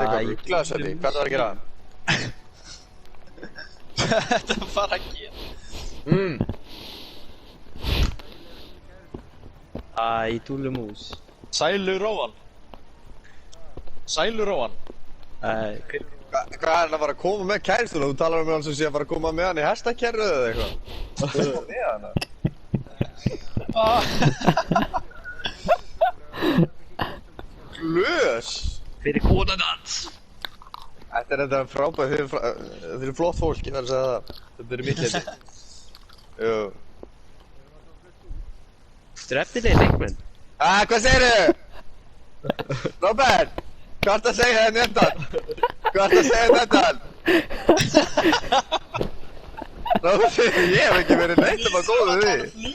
eitthvað rugglaðs að því, hvað það var að gera? Þetta var að gera. Æ, túlumús. Sæluróan. Sæluróan. Æ, hver... Hvað er hann að fara að koma með kærstuna? Þú talar um hann sem sé að fara að koma með hann í hestakerru eða eitthvað? Koma með hana? Glös! Fyrir konadans. Þetta er þetta frábæð, þið eru flott fólk, ég verður að segja það. Þetta er mitt leiti. Jú. Strefnilegir leikmenn. Hvað segirðu? Robert! Hvað ert að segja henni þetta? Hvað ert að segja þetta? Robert, ég hef ekki verið neitt að góða við því.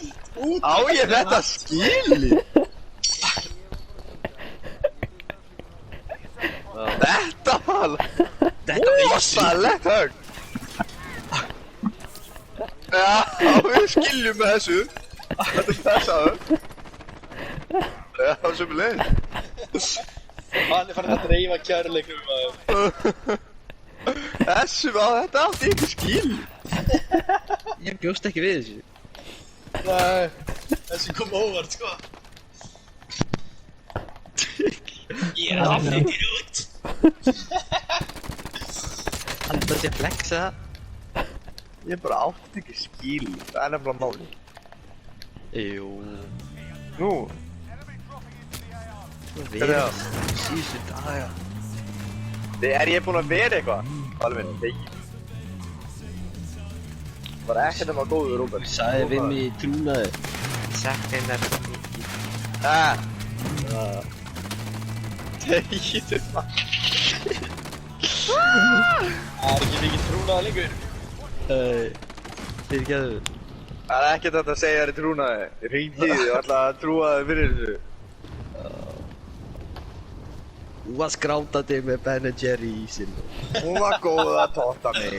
Á ég þetta skili? Þetta var rosalegt högg. Já, við skiljum með þessu. Þetta er þess aðeins. Já, sömulegis. Hann er farin að dreifa kærleikum maður. Þetta átti ekki skil. Ég bjóst ekki við þessu. Nei, þessi kom óvart sko. Ég er að flytja út. Hann bara sé að flexa. Ég bara átti ekki skil. Það er nefnilega máli. Jú. Nú. Við erum síðustu daga. Er ég búinn að vera eitthvað? Alveg minn, þegi. Bara ekkert nema góður, Róbert. Þú sagði við mig í trúnaði. Sagt hennar mikið. Þegiðu maður. Það er ekki mikið trúnaða lengur. Fyrirgefðu. Það er ekkert hægt að segja þér í trúnaði. Ég hringdi í þig og ætla að trúa þig fyrir þessu. Þú varst grátandi með Ben & Jerry ísinn. Hún var góð að tóta mig.